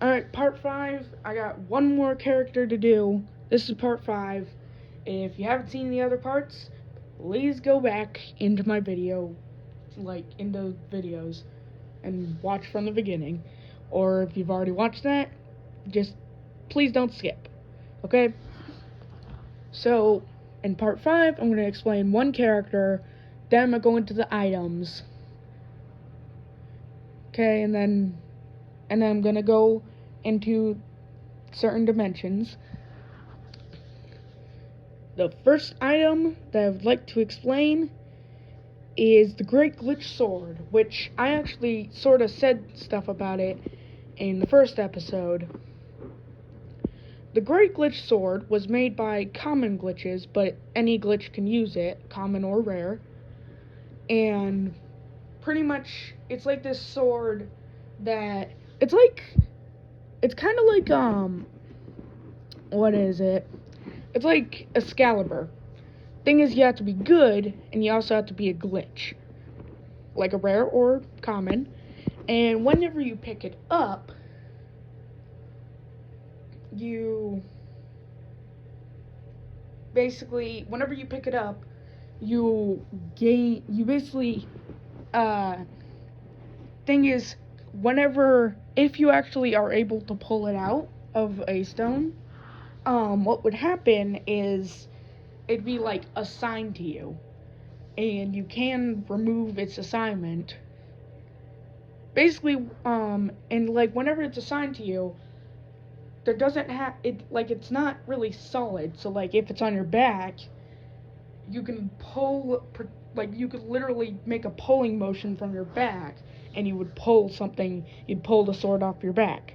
Alright, part 5. I got one more character to do. This is part 5. If you haven't seen the other parts, please go back into my video, into videos, and watch from the beginning. Or if you've already watched that, just please don't skip. Okay? So, in part 5, I'm going to explain one character, then I'm going to go into the items. Okay, and then I'm going to go into certain dimensions. The first item that I would like to explain is the Great Glitch Sword, which I actually sort of said stuff about it in the first episode. The Great Glitch Sword was made by Common Glitches, but any glitch can use it, common or rare. And pretty much, it's like this sword that, it's kind of like, what is it? It's like Excalibur. Thing is, you have to be good, and you also have to be a glitch. Like a rare or common. And whenever you pick it up, whenever you pick it up, thing is, if you actually are able to pull it out of a stone, what would happen is, it'd be, assigned to you. And you can remove its assignment. Basically, whenever it's assigned to you, there doesn't have, it's not really solid. So, if it's on your back, you can you could literally make a pulling motion from your back, and you'd pull the sword off your back.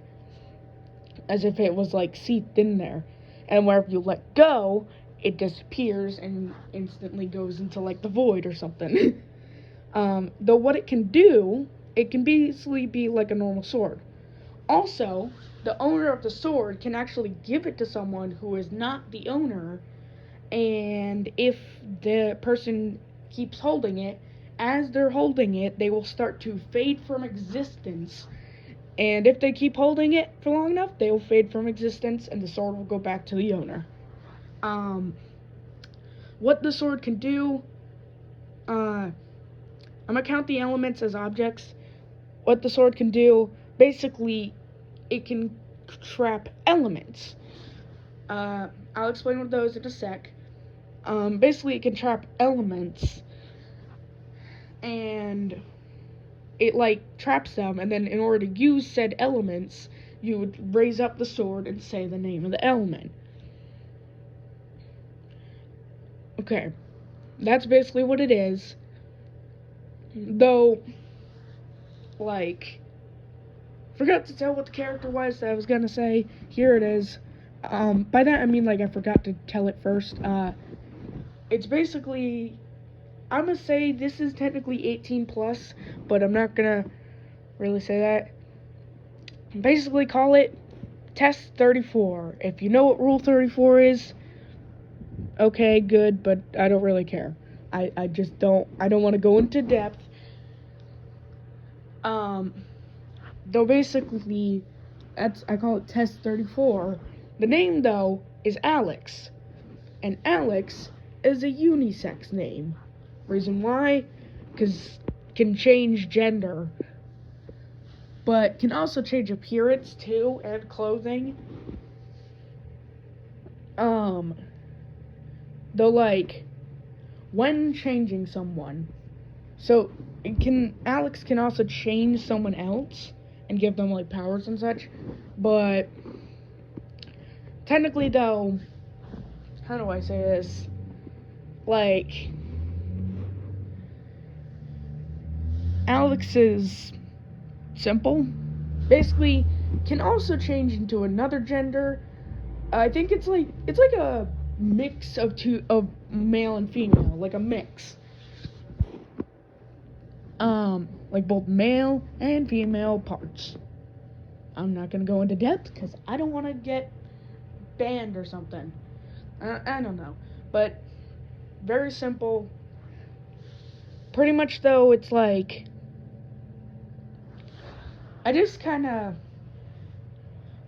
As if it was, seeped in there. And wherever you let go, it disappears and instantly goes into, the void or something. Though what it can do, it can basically be like a normal sword. Also, the owner of the sword can actually give it to someone who is not the owner, and if the person keeps holding it, as they're holding it, they will start to fade from existence. And if they keep holding it for long enough, they will fade from existence, and the sword will go back to the owner. What the sword can do, I'm gonna count the elements as objects. What the sword can do, basically, it can trap elements. I'll explain what those in a sec. Basically, it can trap elements, and it, traps them, and then in order to use said elements, you would raise up the sword and say the name of the element. Okay, that's basically what it is. Though, forgot to tell what the character was that I was gonna say. Here it is. By that I mean, I forgot to tell it first. It's basically, I'm gonna say this is technically 18 plus, but I'm not gonna really say that. Basically, call it Test 34. If you know what Rule 34 is, okay, good, but I don't really care. I don't want to go into depth. Though basically, I call it Test 34. The name, though, is Alex. And Alex is a unisex name. Reason why? Because can change gender. But can also change appearance, too, and clothing. Though, when changing someone, so Alex can also change someone else and give them, powers and such, but technically, though, how do I say this? Alex is simple. Basically, can also change into another gender. I think it's like a mix of male and female, like a mix. Both male and female parts. I'm not gonna go into depth because I don't want to get banned or something. I don't know, but very simple. Pretty much, though, it's I just kind of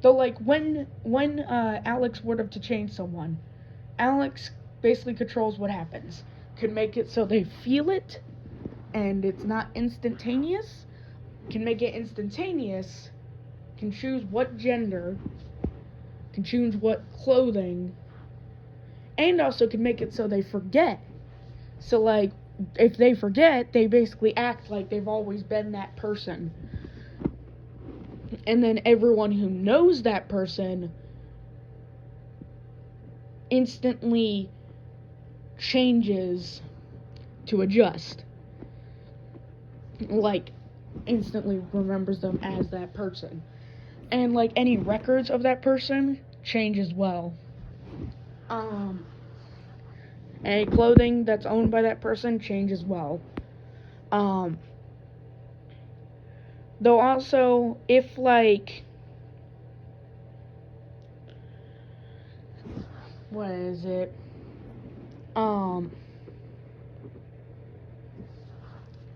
Though, like, when Alex were to change someone, Alex basically controls what happens. Can make it so they feel it, and it's not instantaneous. Can make it instantaneous. Can choose what gender. Can choose what clothing. And also can make it so they forget. So, like, if they forget, they basically act like they've always been that person. And then everyone who knows that person instantly changes to adjust. Like, instantly remembers them as that person. And, like, any records of that person change as well. Any clothing that's owned by that person change as well. Though also, if, like, what is it?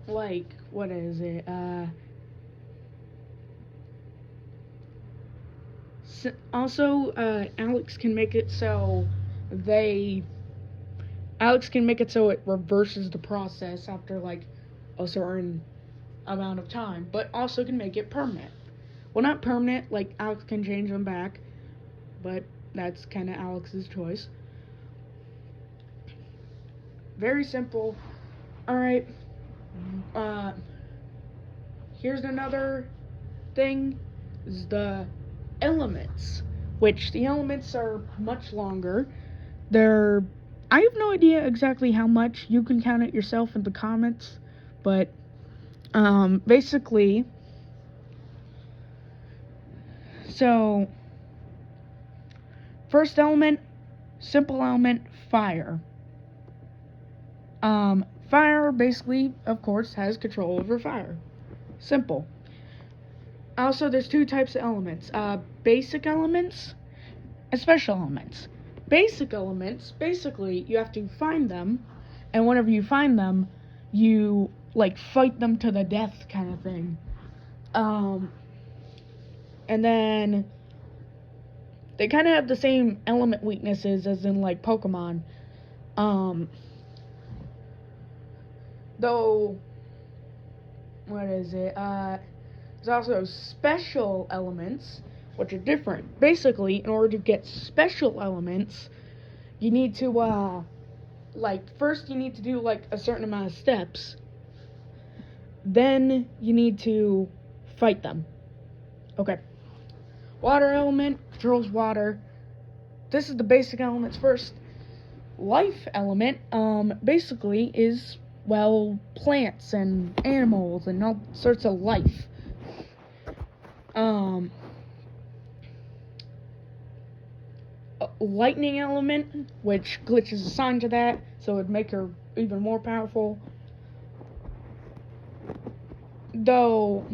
Like, what is it? Also, Alex can make it so it reverses the process after, like, a certain amount of time, but also can make it permanent. Well, not permanent, like, Alex can change them back, but that's kind of Alex's choice. Very simple. Alright, here's another thing, is the elements, which the elements are much longer. I have no idea exactly how much. You can count it yourself in the comments, but basically, so first element, simple element, fire. Fire basically, of course, has control over fire. Simple. Also, there's two types of elements, basic elements and special elements. Basic elements, basically, you have to find them, and whenever you find them, you, like, fight them to the death kind of thing. And then they kind of have the same element weaknesses as in, like, Pokemon. Though, what is it? There's also special elements, which are different. Basically, in order to get special elements, you need to, first you need to do, like, a certain amount of steps. Then you need to fight them. Okay. Water element controls water. This is the basic elements first. Life element, basically is, well, plants and animals and all sorts of life. Lightning element, which Glitch is assigned to that, so it would make her even more powerful. Though,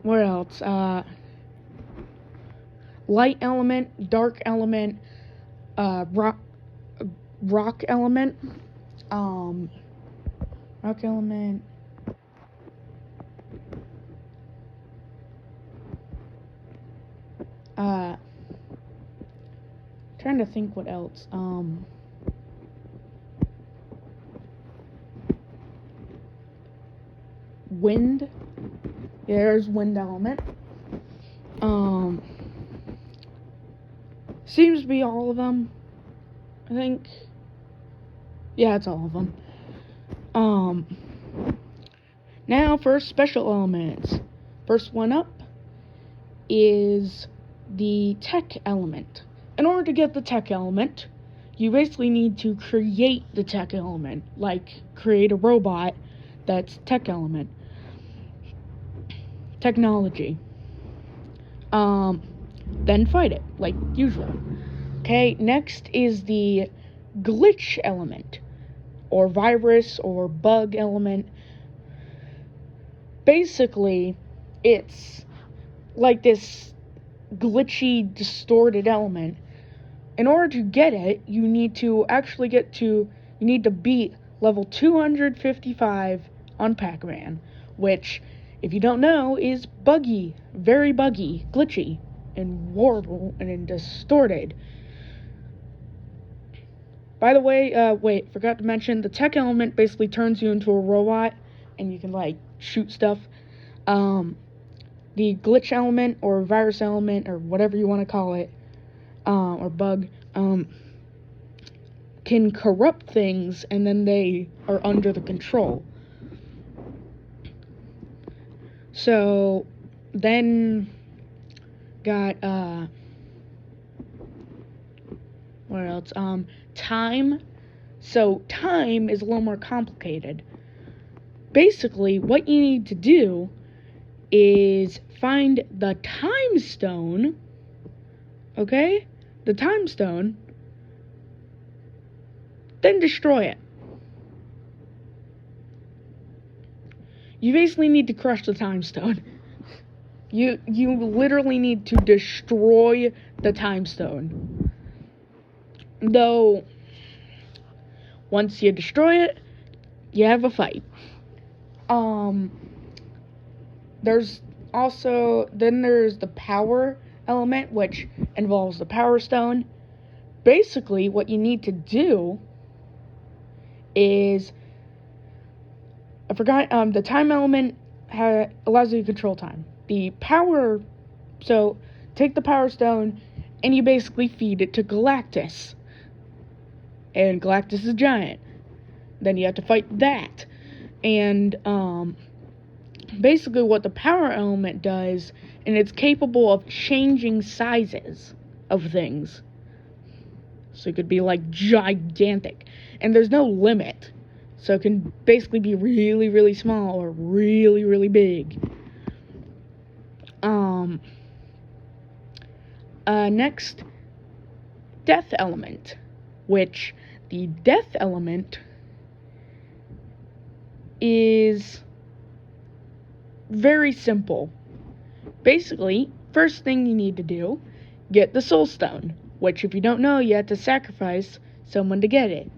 what else? Light element, dark element, rock element, rock element. Trying to think what else. Wind. Yeah, there's wind element. Seems to be all of them, I think. Yeah, it's all of them. Now for special elements. First one up is the tech element. In order to get the tech element, you basically need to create the tech element, like create a robot that's tech element. Technology. Then fight it, like usual. Okay, next is the glitch element, or virus, or bug element. Basically, it's like this glitchy, distorted element. In order to get it, you need to beat level 255 on Pac-Man, which if you don't know, is buggy, very buggy, glitchy, and warped and distorted. By the way, forgot to mention, the tech element basically turns you into a robot, and you can, like, shoot stuff. The glitch element, or virus element, or whatever you want to call it, or bug, can corrupt things, and then they are under the control. So, then, got, what else? Time. So, time is a little more complicated. Basically, what you need to do is find the time stone, okay? The time stone, then destroy it. You basically need to crush the time stone. You literally need to destroy the time stone. Though, once you destroy it, you have a fight. There's the power element, which involves the power stone. Basically, what you need to do is, I forgot, the time element allows you to control time. So, take the power stone, and you basically feed it to Galactus. And Galactus is giant. Then you have to fight that. And, basically what the power element does, and it's capable of changing sizes of things. So it could be, like, gigantic. And there's no limit. So it can basically be really, really small or really, really big. Next, death element. Which, the death element is very simple. Basically, first thing you need to do, get the soul stone, which, if you don't know, you have to sacrifice someone to get it.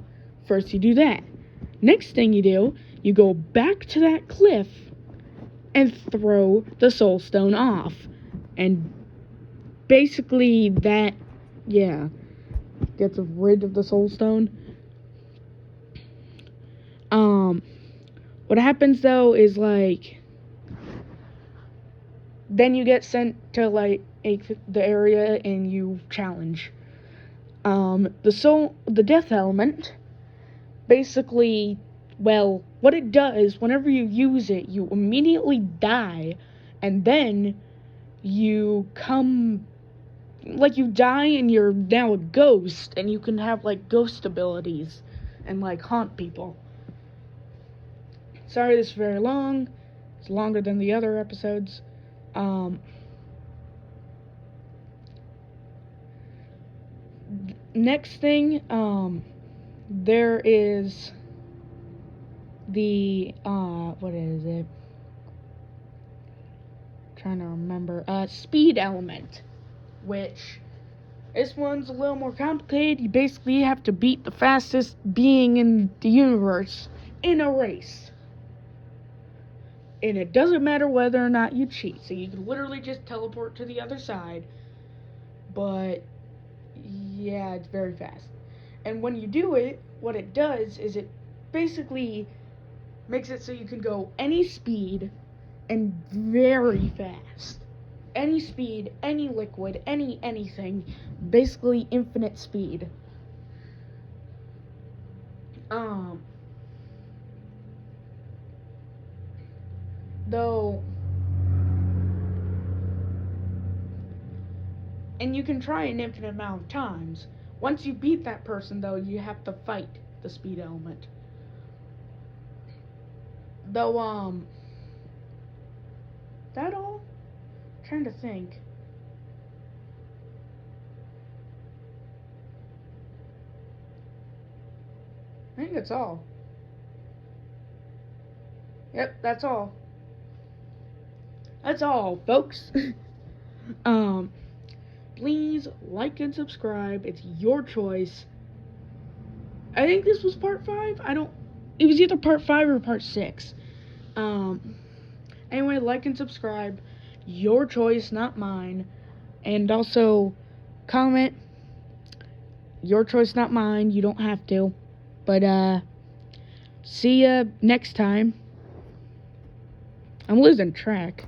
First you do that. Next thing you do, you go back to that cliff and throw the soul stone off. And basically that, gets rid of the soul stone. What happens though is, like, then you get sent to, like, the area and you challenge. The death element, basically, well, what it does, whenever you use it, you immediately die, and then you die and you're now a ghost, and you can have, like, ghost abilities, and, like, haunt people. Sorry this is very long. It's longer than the other episodes. Next thing, there is the, what is it? Trying to remember. Speed element, which, this one's a little more complicated. You basically have to beat the fastest being in the universe in a race. And it doesn't matter whether or not you cheat. So you can literally just teleport to the other side. But, yeah, it's very fast. And when you do it, what it does is it basically makes it so you can go any speed and very fast. Any speed, any liquid, anything. Basically infinite speed. Though, and you can try an infinite amount of times. Once you beat that person, though, you have to fight the speed element. Though, that all? I'm trying to think. I think that's all. Yep, that's all. That's all, folks. Please like and subscribe. It's your choice. I think this was part 5. It was either part 5 or part 6. Anyway, like and subscribe. Your choice, not mine. And also, comment. Your choice, not mine. You don't have to. But, see ya next time. I'm losing track.